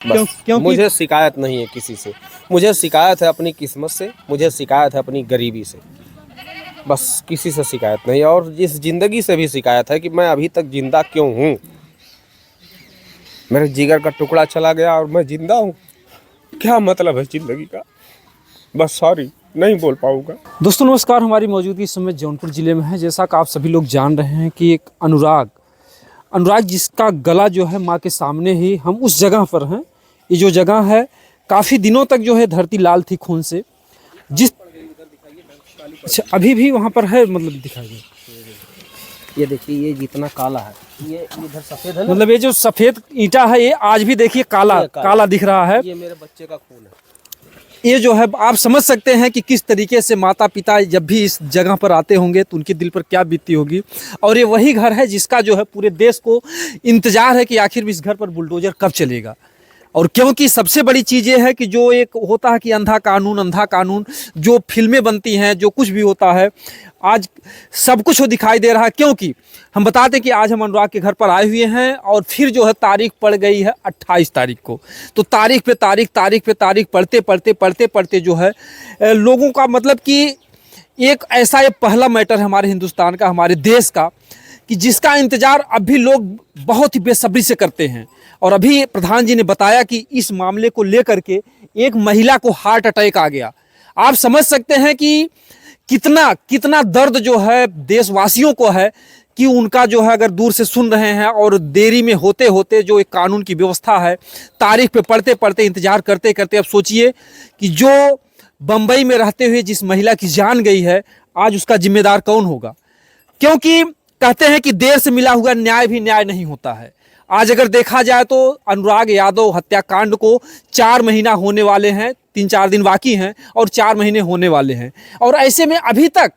बस मुझे शिकायत नहीं है किसी से, मुझे शिकायत है अपनी किस्मत से, मुझे शिकायत है अपनी गरीबी से, बस किसी से शिकायत नहीं। और इस ज़िंदगी से भी शिकायत है कि मैं अभी तक ज़िंदा क्यों हूँ। मेरे जिगर का टुकड़ा चला गया और मैं ज़िंदा हूँ, क्या मतलब है ज़िंदगी का। बस सॉरी, नहीं बोल पाऊँगा। दोस्तों नमस्कार, हमारी मौजूदगी इस समय जौनपुर ज़िले में है। जैसा कि आप सभी लोग जान रहे हैं कि एक अनुराग अनुराग जिसका गला जो है माँ के सामने ही, हम उस जगह पर हैं। ये जो जगह है काफ़ी दिनों तक जो है धरती लाल थी खून से। जिस अच्छा अभी भी वहाँ पर है, मतलब दिखाई दे, ये देखिए, ये जितना काला है, ये इधर सफ़ेद है ना, मतलब ये जो सफ़ेद ईंटा है ये आज भी देखिए काला काला दिख रहा है। ये मेरे बच्चे का खून है। ये जो है आप समझ सकते हैं कि किस तरीके से माता पिता जब भी इस जगह पर आते होंगे तो उनके दिल पर क्या बीतती होगी। और ये वही घर है जिसका जो है पूरे देश को इंतजार है कि आखिर इस घर पर बुलडोजर कब चलेगा। और क्योंकि सबसे बड़ी चीज़ ये है कि जो एक होता है कि अंधा कानून, जो फिल्में बनती हैं, जो कुछ भी होता है, आज सब कुछ वो दिखाई दे रहा है। क्योंकि हम बताते हैं कि आज हम अनुराग के घर पर आए हुए हैं और फिर जो है तारीख पड़ गई है 28 तारीख को। तो तारीख पे तारीख पढ़ते जो है लोगों का मतलब कि एक ऐसा ये पहला मैटर है हमारे हिंदुस्तान का, हमारे देश का, कि जिसका इंतज़ार अब भी लोग बहुत ही बेसब्री से करते हैं। और अभी प्रधान जी ने बताया कि इस मामले को लेकर के एक महिला को हार्ट अटैक आ गया। आप समझ सकते हैं कि कितना कितना दर्द जो है देशवासियों को है कि उनका जो है अगर दूर से सुन रहे हैं और देरी में होते होते जो एक कानून की व्यवस्था है, तारीख पे पढ़ते पढ़ते इंतजार करते करते, अब सोचिए कि जो बंबई में रहते हुए जिस महिला की जान गई है, आज उसका जिम्मेदार कौन होगा। क्योंकि कहते हैं कि देर से मिला हुआ न्याय भी न्याय नहीं होता है। आज अगर देखा जाए तो अनुराग यादव हत्याकांड को 4 महीना होने वाले हैं, 3-4 दिन बाकी हैं और 4 महीने होने वाले हैं। और ऐसे में अभी तक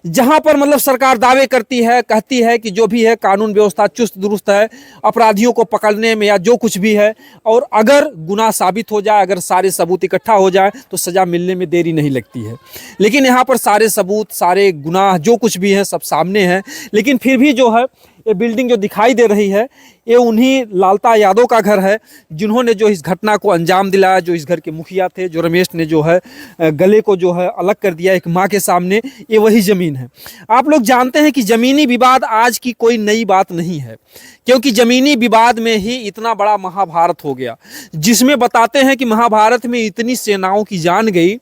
जहां पर मतलब सरकार दावे करती है, कहती है कि जो भी है कानून व्यवस्था चुस्त दुरुस्त है अपराधियों को पकड़ने में या जो कुछ भी है, और अगर गुनाह साबित हो जाए, अगर सारे सबूत इकट्ठा हो जाए तो सज़ा मिलने में देरी नहीं लगती है। लेकिन यहाँ पर सारे सबूत, सारे गुनाह जो कुछ भी है सब सामने हैं। लेकिन फिर भी जो है ये बिल्डिंग जो दिखाई दे रही है ये उन्हीं लालता यादव का घर है जिन्होंने जो इस घटना को अंजाम दिलाया, जो इस घर के मुखिया थे, जो रमेश ने जो है गले को जो है अलग कर दिया एक माँ के सामने, ये वही ज़मीन है। आप लोग जानते हैं कि ज़मीनी विवाद आज की कोई नई बात नहीं है, क्योंकि ज़मीनी विवाद में ही इतना बड़ा महाभारत हो गया, जिसमें बताते हैं कि महाभारत में इतनी सेनाओं की जान गई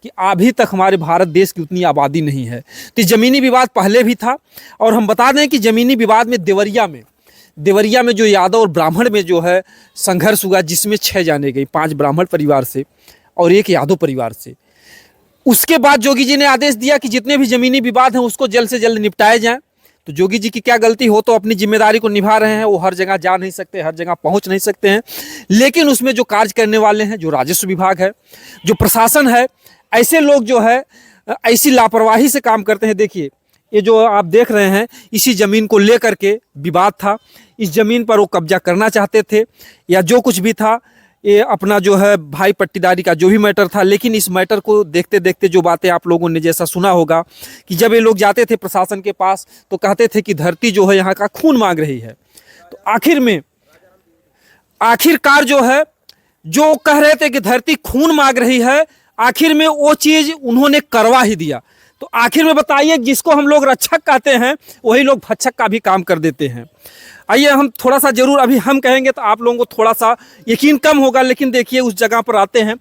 कि अभी तक हमारे भारत देश की उतनी आबादी नहीं है। तो ज़मीनी विवाद पहले भी था। और हम बता दें कि ज़मीनी विवाद में देवरिया में जो यादव और ब्राह्मण में जो है संघर्ष हुआ, जिसमें 6 जाने गई, 5 ब्राह्मण परिवार से और 1 यादव परिवार से। उसके बाद जोगी जी ने आदेश दिया कि जितने भी ज़मीनी विवाद हैं उसको जल्द से जल्द निपटाए जाएँ। तो जोगी जी की क्या गलती, हो तो अपनी जिम्मेदारी को निभा रहे हैं, वो हर जगह जा नहीं सकते, हर जगह पहुंच नहीं सकते हैं। लेकिन उसमें जो कार्य करने वाले हैं, जो राजस्व विभाग है, जो प्रशासन है, ऐसे लोग जो है ऐसी लापरवाही से काम करते हैं। देखिए ये जो आप देख रहे हैं, इसी ज़मीन को लेकर के विवाद था। इस ज़मीन पर वो कब्जा करना चाहते थे या जो कुछ भी था, ये अपना जो है भाई पट्टीदारी का जो भी मैटर था। लेकिन इस मैटर को देखते देखते जो बातें आप लोगों ने जैसा सुना होगा कि जब ये लोग जाते थे प्रशासन के पास तो कहते थे कि धरती जो है यहाँ का खून मांग रही है। तो आखिरकार जो है जो कह रहे थे कि धरती खून मांग रही है, आखिर में वो चीज़ उन्होंने करवा ही दिया। तो आखिर में बताइए, जिसको हम लोग रक्षक कहते हैं वही लोग भक्षक का भी काम कर देते हैं। आइए हम थोड़ा सा जरूर अभी हम कहेंगे तो आप लोगों को थोड़ा सा यकीन कम होगा, लेकिन देखिए उस जगह पर आते हैं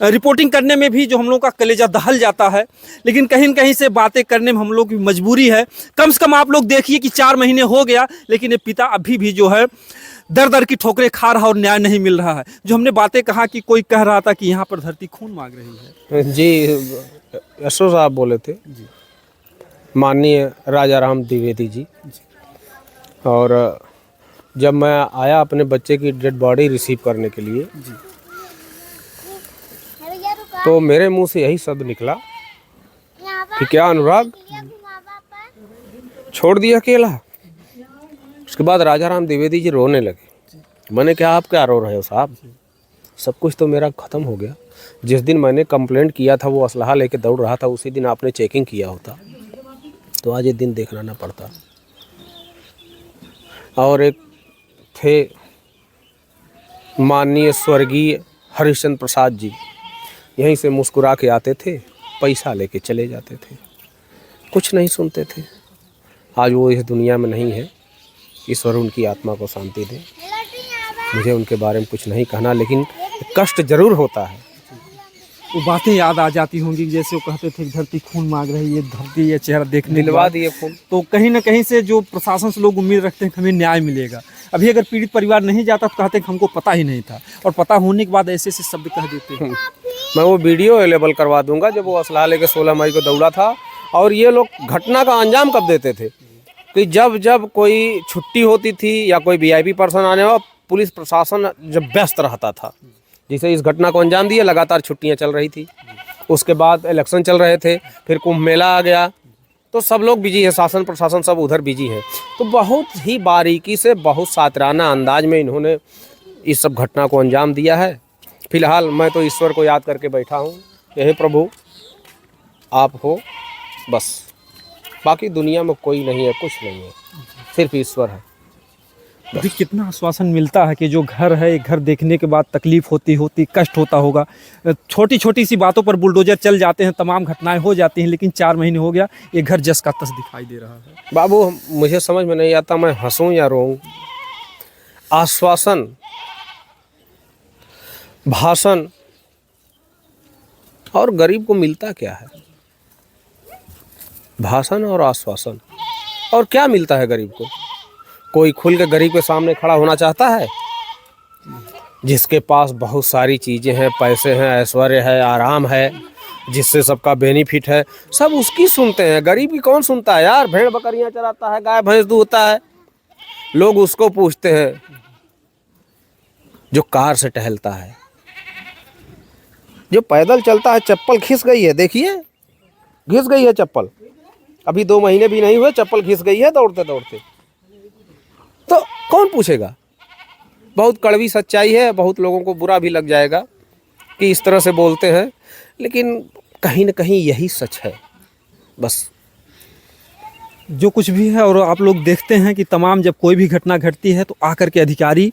रिपोर्टिंग करने में भी जो हम लोग का कलेजा दहल जाता है, लेकिन कहीं न कहीं से बातें करने में हम लोग की मजबूरी है। कम से कम आप लोग देखिए कि 4 महीने हो गया, लेकिन ये पिता अभी भी जो है दर दर की ठोकरें खा रहा और न्याय नहीं मिल रहा है। जो हमने बातें कहा कि कोई कह रहा था कि यहाँ पर धरती खून मांग रही है। जी, यशो साहब बोले थे जी, माननीय राजा राम द्विवेदी जी। और जब मैं आया अपने बच्चे की डेड बॉडी रिसीव करने के लिए जी, तो मेरे मुंह से यही शब्द निकला कि क्या अनुराग छोड़ दिया अकेला। उसके बाद राजा राम द्विवेदी जी रोने लगे। मैंने कहा आप क्या रो रहे हो साहब, सब कुछ तो मेरा ख़त्म हो गया। जिस दिन मैंने कंप्लेंट किया था वो असलहा लेके दौड़ रहा था, उसी दिन आपने चेकिंग किया होता तो आज ये दिन देखना ना पड़ता। और एक थे माननीय स्वर्गीय हरिश्चंद्र प्रसाद जी यहीं से मुस्कुरा के आते थे, पैसा लेके चले जाते थे, कुछ नहीं सुनते थे। आज वो इस दुनिया में नहीं है, ईश्वर उनकी आत्मा को शांति दे। मुझे उनके बारे में कुछ नहीं कहना, लेकिन कष्ट जरूर होता है। वो बातें याद आ जाती होंगी, जैसे वो कहते थे धरती खून मांग रही है, धरती ये चेहरा देखने दिलवा दिए खून। तो कहीं ना कहीं से जो प्रशासन से लोग उम्मीद रखते हैं कि हमें न्याय मिलेगा। अभी अगर पीड़ित परिवार नहीं जाता तो कहते हैं कि हमको पता ही नहीं था, और पता होने के बाद ऐसे ऐसे शब्द कह देते हैं। मैं वो वीडियो अवेलेबल करवा दूंगा जब वो असला लेके 16 मई को दौड़ा था। और ये लोग घटना का अंजाम कब देते थे कि जब कोई छुट्टी होती थी या कोई वीआईपी पर्सन आने वाला, पुलिस प्रशासन जब व्यस्त रहता था। जिसे इस घटना को अंजाम दिया, लगातार छुट्टियां चल रही थी, उसके बाद इलेक्शन चल रहे थे, फिर कुंभ मेला आ गया, तो सब लोग बिजी है, शासन प्रशासन सब उधर बिजी है। तो बहुत ही बारीकी से, बहुत सातराना अंदाज में इन्होंने इस सब घटना को अंजाम दिया है। फिलहाल मैं तो ईश्वर को याद करके बैठा हूँ, हे प्रभु आप हो बस, बाकी दुनिया में कोई नहीं है, कुछ नहीं है, सिर्फ ईश्वर है। अभी कितना आश्वासन मिलता है कि जो घर है, एक घर देखने के बाद तकलीफ होती कष्ट होता होगा। छोटी छोटी सी बातों पर बुलडोजर चल जाते हैं, तमाम घटनाएं हो जाती हैं, लेकिन 4 महीने हो गया, ये घर जस का तस दिखाई दे रहा है। बाबू मुझे समझ में नहीं आता मैं हंसूं या रोऊं। आश्वासन, भाषण, और गरीब को मिलता क्या है? भाषण और आश्वासन, और क्या मिलता है गरीब को? कोई खुल के गरीब के सामने खड़ा होना चाहता है? जिसके पास बहुत सारी चीज़ें हैं, पैसे हैं, ऐश्वर्य है, आराम है, जिससे सबका बेनिफिट है, सब उसकी सुनते हैं। गरीब की कौन सुनता है यार? भेड़ बकरियां चराता है, गाय भैंस दूहता है, लोग उसको पूछते हैं। जो कार से टहलता है, जो पैदल चलता है, चप्पल घिस गई है, देखिए घिस गई है चप्पल, अभी 2 महीने भी नहीं हुए, चप्पल घिस गई है दौड़ते दौड़ते, तो कौन पूछेगा? बहुत कड़वी सच्चाई है, बहुत लोगों को बुरा भी लग जाएगा कि इस तरह से बोलते हैं, लेकिन कहीं ना कहीं यही सच है बस। जो कुछ भी है, और आप लोग देखते हैं कि तमाम जब कोई भी घटना घटती है तो आकर के अधिकारी,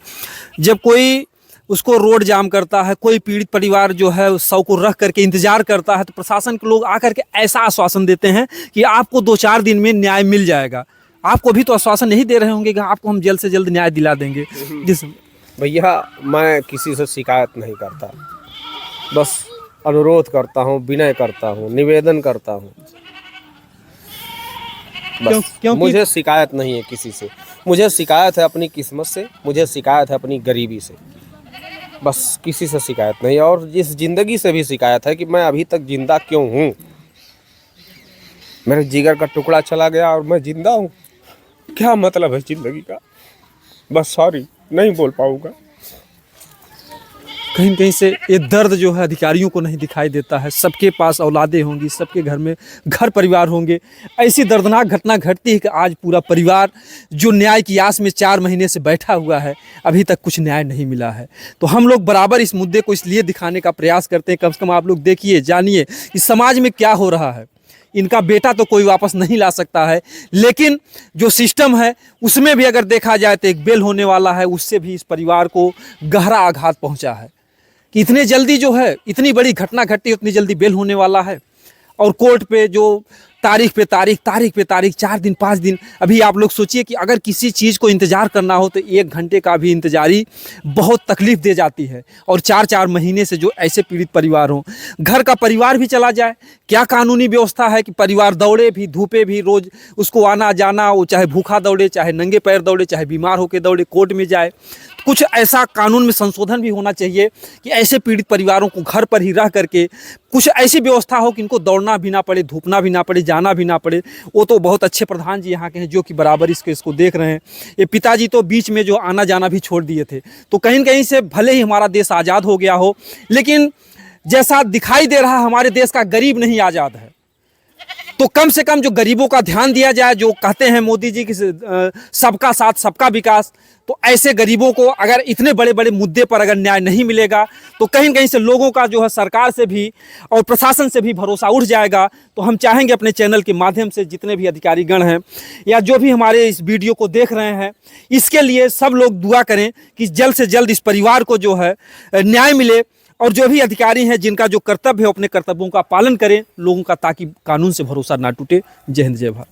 जब कोई उसको रोड जाम करता है, कोई पीड़ित परिवार जो है उस शव को रख करके इंतजार करता है, तो प्रशासन के लोग आकर के ऐसा आश्वासन देते हैं कि आपको 2-4 दिन में न्याय मिल जाएगा। आपको भी तो आश्वासन नहीं दे रहे होंगे कि आपको हम जल्द से जल्द न्याय दिला देंगे। जिस भैया मैं किसी से शिकायत नहीं करता, बस अनुरोध करता हूँ, विनय करता हूँ, निवेदन करता हूँ, बस। क्योंकि मुझे शिकायत नहीं है किसी से, मुझे शिकायत है अपनी किस्मत से, मुझे शिकायत है अपनी गरीबी से, बस किसी से शिकायत नहीं। और इस जिंदगी से भी शिकायत है कि मैं अभी तक जिंदा क्यों हूँ। मेरे जिगर का टुकड़ा चला गया और मैं जिंदा हूँ, क्या मतलब है जिंदगी का? बस सॉरी, नहीं बोल पाऊंगा। कहीं न कहीं से ये दर्द जो है अधिकारियों को नहीं दिखाई देता है। सबके पास औलादें होंगी, सबके घर में घर परिवार होंगे। ऐसी दर्दनाक घटना घटती है कि आज पूरा परिवार जो न्याय की आस में 4 महीने से बैठा हुआ है, अभी तक कुछ न्याय नहीं मिला है। तो हम लोग बराबर इस मुद्दे को इसलिए दिखाने का प्रयास करते हैं, कम से कम आप लोग देखिए, जानिए कि समाज में क्या हो रहा है। इनका बेटा तो कोई वापस नहीं ला सकता है, लेकिन जो सिस्टम है उसमें भी अगर देखा जाए तो एक बेल होने वाला है, उससे भी इस परिवार को गहरा आघात पहुंचा है कि इतने जल्दी जो है, इतनी बड़ी घटना घटी, उतनी जल्दी बेल होने वाला है। और कोर्ट पे जो तारीख पे तारीख 4 दिन 5 दिन, अभी आप लोग सोचिए कि अगर किसी चीज़ को इंतज़ार करना हो तो 1 घंटे का भी इंतजारी बहुत तकलीफ़ दे जाती है। और 4-4 महीने से जो ऐसे पीड़ित परिवार हों, घर का परिवार भी चला जाए, क्या कानूनी व्यवस्था है कि परिवार दौड़े भी, धूपे भी, रोज़ उसको आना जाना, वो चाहे भूखा दौड़े, चाहे नंगे पैर दौड़े, चाहे बीमार होकर दौड़े, कोर्ट में जाए। कुछ ऐसा कानून में संशोधन भी होना चाहिए कि ऐसे पीड़ित परिवारों को घर पर ही रह करके कुछ ऐसी व्यवस्था हो कि इनको दौड़ना भी ना पड़े, धूपना भी ना पड़े, जाना भी ना पड़े। वो तो बहुत अच्छे प्रधान जी यहाँ के हैं जो कि बराबर इसको देख रहे हैं। ये पिताजी तो बीच में जो आना जाना भी छोड़ दिए थे। तो कहीं न कहीं से भले ही हमारा देश आज़ाद हो गया हो, लेकिन जैसा दिखाई दे रहा हमारे देश का गरीब नहीं आज़ाद है। तो कम से कम जो गरीबों का ध्यान दिया जाए, जो कहते हैं मोदी जी की सबका साथ सबका विकास, तो ऐसे गरीबों को अगर इतने बड़े बड़े मुद्दे पर अगर न्याय नहीं मिलेगा तो कहीं कहीं से लोगों का जो है सरकार से भी और प्रशासन से भी भरोसा उठ जाएगा। तो हम चाहेंगे अपने चैनल के माध्यम से जितने भी अधिकारीगण हैं या जो भी हमारे इस वीडियो को देख रहे हैं, इसके लिए सब लोग दुआ करें कि जल्द से जल्द इस परिवार को जो है न्याय मिले और जो भी अधिकारी हैं जिनका जो कर्तव्य है अपने कर्तव्यों का पालन करें लोगों का, ताकि कानून से भरोसा ना टूटे। जय हिंद, जय भारत।